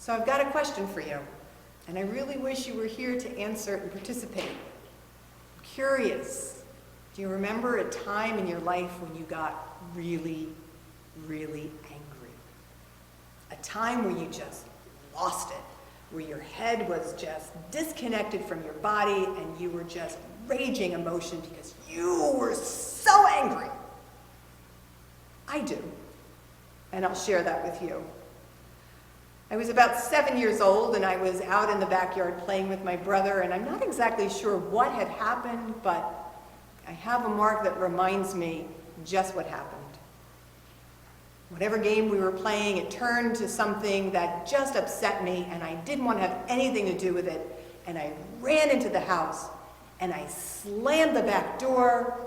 So I've got a question for you, and I really wish you were here to answer and participate. I'm curious, do you remember a time in your life when you got really, really angry? A time where you just lost it, where your head was just disconnected from your body and you were just raging emotion because you were so angry. I do, and I'll share that with you. I was about 7 years old and I was out in the backyard playing with my brother, and I'm not exactly sure what had happened, but I have a mark that reminds me just what happened. Whatever game we were playing, it turned to something that just upset me, and I didn't want to have anything to do with it, and I ran into the house and I slammed the back door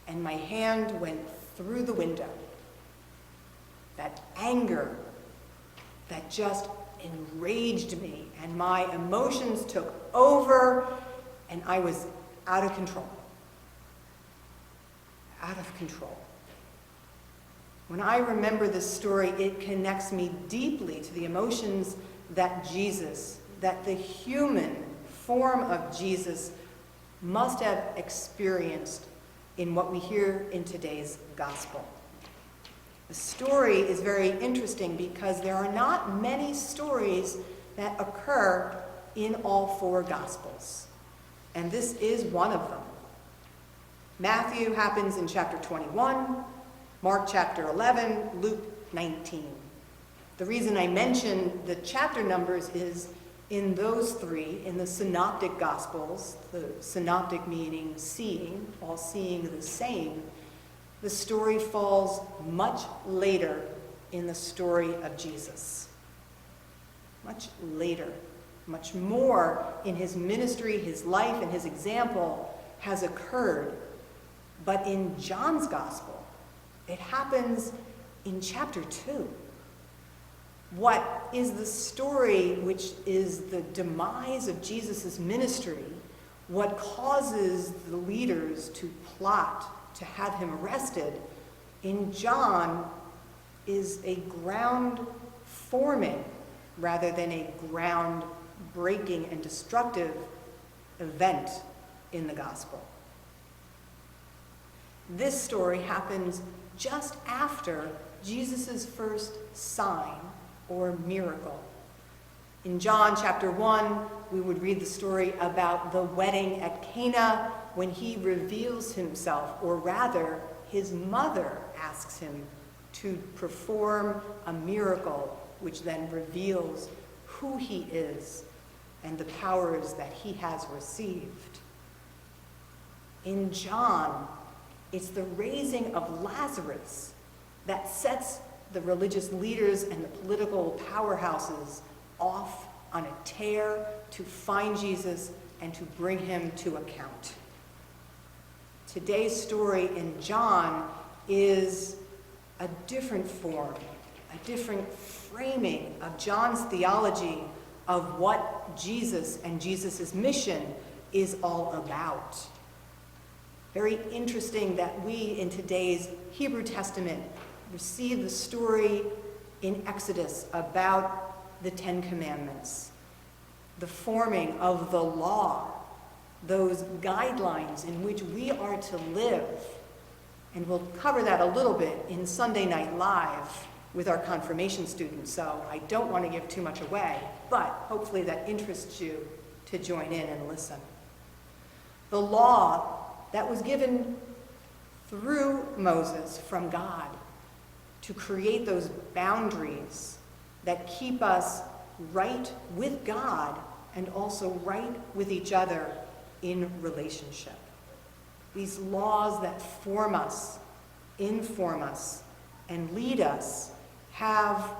and my hand went through the window. That anger that just enraged me, and my emotions took over, and I was out of control. Out of control. When I remember this story, it connects me deeply to the emotions that the human form of Jesus must have experienced in what we hear in today's gospel. The story is very interesting because there are not many stories that occur in all four gospels, and this is one of them. Matthew happens in chapter 21, Mark chapter 11, Luke 19. The reason I mention the chapter numbers is in those three, in the synoptic gospels, the synoptic meaning seeing, all seeing the same, the story falls much later in the story of Jesus. Much later, much more in his ministry, his life, and his example has occurred. But in John's gospel, it happens in chapter 2. What is the story which is the demise of Jesus' ministry, what causes the leaders to plot to have him arrested, in John is a ground-forming rather than a ground-breaking and destructive event in the gospel. This story happens just after Jesus' first sign or miracle. In John chapter 1, we would read the story about the wedding at Cana when he reveals himself, or rather, his mother asks him to perform a miracle which then reveals who he is and the powers that he has received. In John, it's the raising of Lazarus that sets the religious leaders and the political powerhouses off on a tear to find Jesus and to bring him to account. Today's story in John is a different form, a different framing of John's theology of what Jesus and Jesus' mission is all about. Very interesting that we in today's Hebrew Testament receive the story in Exodus about the Ten Commandments, the forming of the law, those guidelines in which we are to live. And we'll cover that a little bit in Sunday Night Live with our confirmation students, so I don't want to give too much away, but hopefully that interests you to join in and listen. The law that was given through Moses from God to create those boundaries that keep us right with God and also right with each other in relationship. These laws that form us, inform us, and lead us have,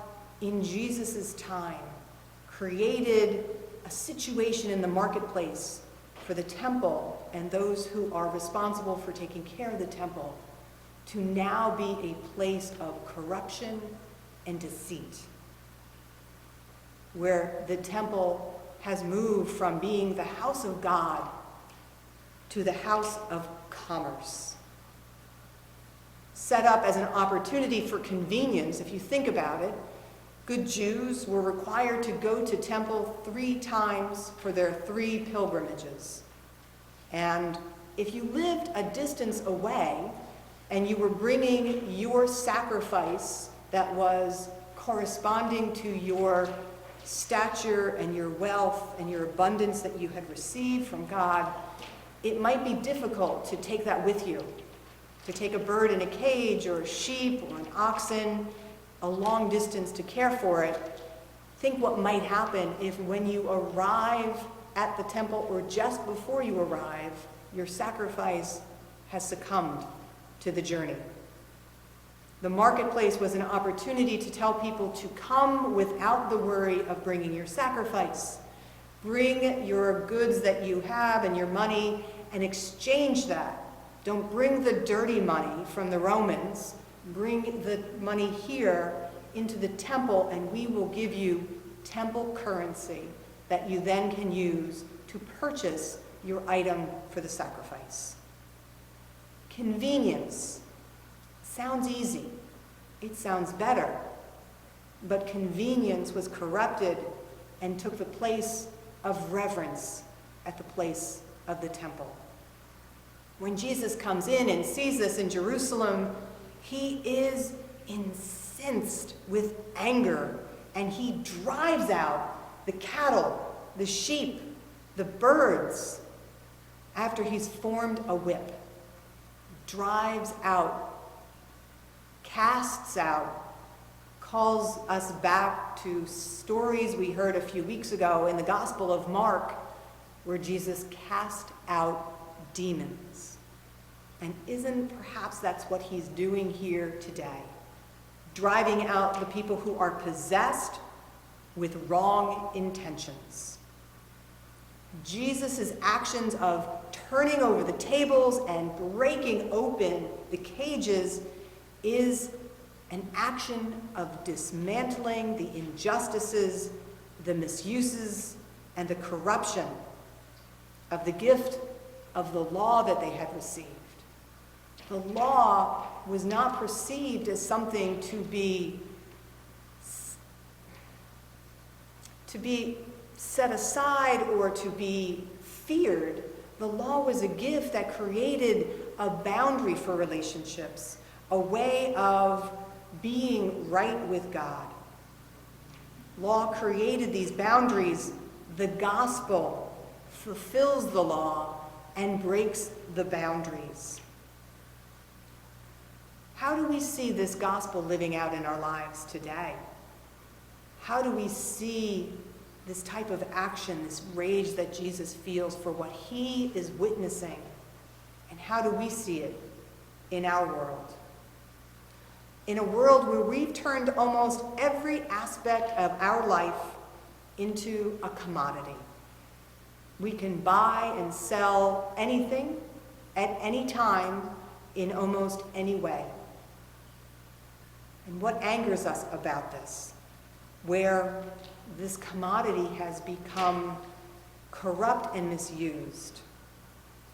in Jesus' time, created a situation in the marketplace for the temple and those who are responsible for taking care of the temple to now be a place of corruption and deceit, where the temple has moved from being the house of God to the house of commerce. Set up as an opportunity for convenience, if you think about it, Good Jews were required to go to temple 3 times for their 3 pilgrimages. And if you lived a distance away and you were bringing your sacrifice that was corresponding to your stature and your wealth and your abundance that you had received from God, it might be difficult to take that with you, to take a bird in a cage or a sheep or an oxen a long distance to care for it. Think what might happen if when you arrive at the temple or just before you arrive, your sacrifice has succumbed to the journey. The marketplace was an opportunity to tell people to come without the worry of bringing your sacrifice. Bring your goods that you have and your money and exchange that. Don't bring the dirty money from the Romans. Bring the money here into the temple, and we will give you temple currency that you then can use to purchase your item for the sacrifice. Convenience sounds easy. It sounds better. But convenience was corrupted and took the place of reverence at the place of the temple. When Jesus comes in and sees this in Jerusalem, he is incensed with anger, and he drives out the cattle, the sheep, the birds, after he's formed a whip. Drives out, casts out, calls us back to stories we heard a few weeks ago in the Gospel of Mark, where Jesus cast out demons. And isn't perhaps that's what he's doing here today? Driving out the people who are possessed with wrong intentions. Jesus' actions of turning over the tables and breaking open the cages is an action of dismantling the injustices, the misuses, and the corruption of the gift of the law that they had received. The law was not perceived as something to be set aside or to be feared. The law was a gift that created a boundary for relationships, a way of being right with God. Law created these boundaries. The gospel fulfills the law and breaks the boundaries. How do we see this gospel living out in our lives today? How do we see this type of action, this rage that Jesus feels for what he is witnessing? And how do we see it in our world? In a world where we've turned almost every aspect of our life into a commodity. We can buy and sell anything at any time in almost any way. And what angers us about this? Where this commodity has become corrupt and misused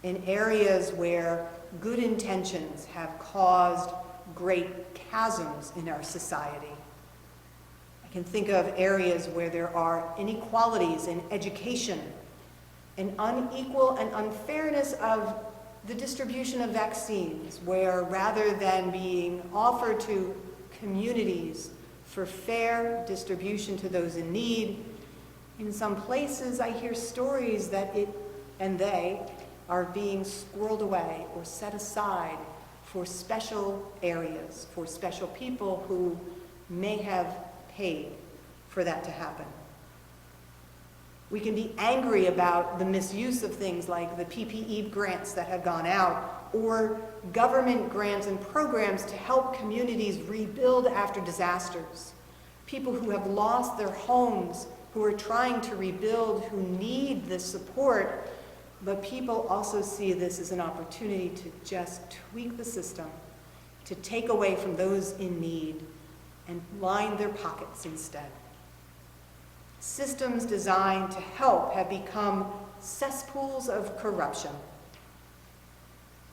in areas where good intentions have caused great chasms in our society. I can think of areas where there are inequalities in education, an unequal and unfairness of the distribution of vaccines, where rather than being offered to communities for fair distribution to those in need, in some places I hear stories that they are being squirreled away or set aside for special areas, for special people who may have paid for that to happen. We can be angry about the misuse of things like the PPE grants that have gone out, or government grants and programs to help communities rebuild after disasters. People who have lost their homes, who are trying to rebuild, who need this support, but people also see this as an opportunity to just tweak the system, to take away from those in need and line their pockets instead. Systems designed to help have become cesspools of corruption.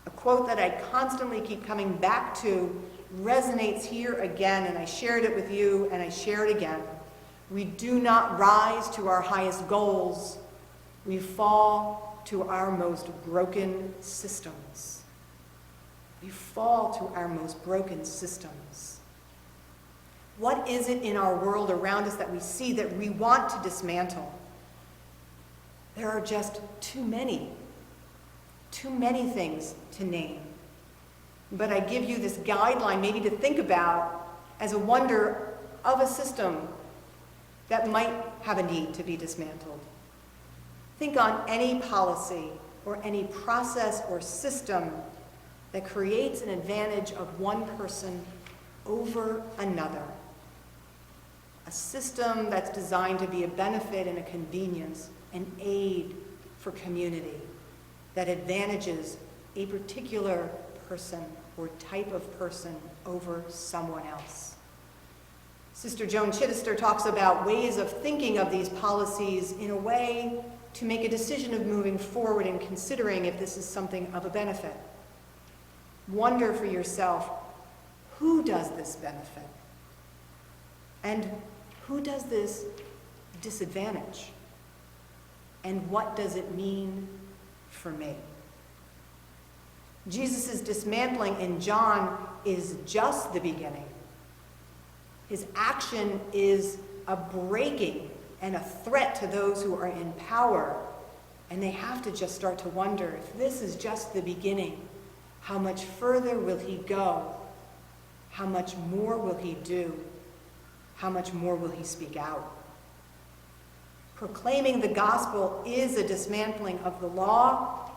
A quote that I constantly keep coming back to resonates here again, and I shared it with you, and I share it again. We do not rise to our highest goals. We fall to our most broken systems. We fall to our most broken systems. What is it in our world around us that we see that we want to dismantle? There are just too many things to name. But I give you this guideline maybe to think about as a wonder of a system that might have a need to be dismantled. Think on any policy or any process or system that creates an advantage of one person over another. A system that's designed to be a benefit and a convenience, an aid for community that advantages a particular person or type of person over someone else. Sister Joan Chittister talks about ways of thinking of these policies in a way to make a decision of moving forward and considering if this is something of a benefit. Wonder for yourself, who does this benefit? And who does this disadvantage? And what does it mean for me? Jesus' dismantling in John is just the beginning. His action is a breaking and a threat to those who are in power. And they have to just start to wonder, if this is just the beginning, how much further will he go? How much more will he do? How much more will he speak out? Proclaiming the gospel is a dismantling of the law,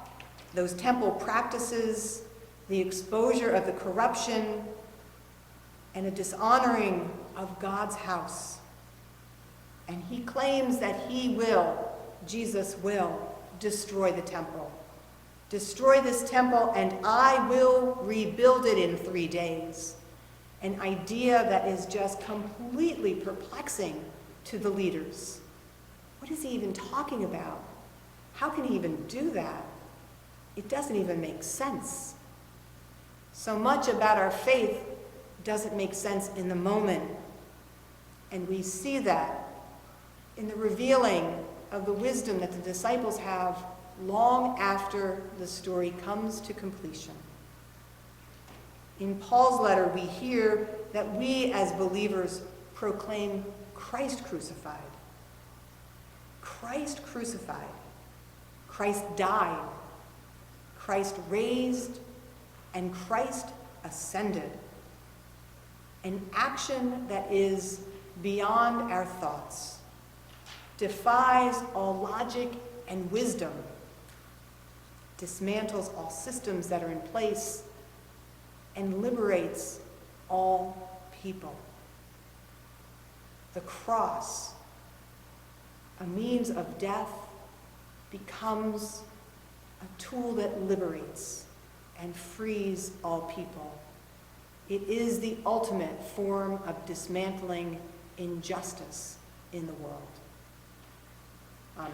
those temple practices, the exposure of the corruption, and a dishonoring of God's house. And he claims that Jesus will destroy the temple. Destroy this temple and I will rebuild it in 3 days. An idea that is just completely perplexing to the leaders. What is he even talking about? How can he even do that? It doesn't even make sense. So much about our faith doesn't make sense in the moment. And we see that in the revealing of the wisdom that the disciples have long after the story comes to completion. In Paul's letter, we hear that we as believers proclaim Christ crucified. Christ crucified. Christ died. Christ raised, and Christ ascended. An action that is beyond our thoughts, defies all logic and wisdom, dismantles all systems that are in place, and liberates all people. The cross, a means of death, becomes a tool that liberates and frees all people. It is the ultimate form of dismantling injustice in the world. Amen.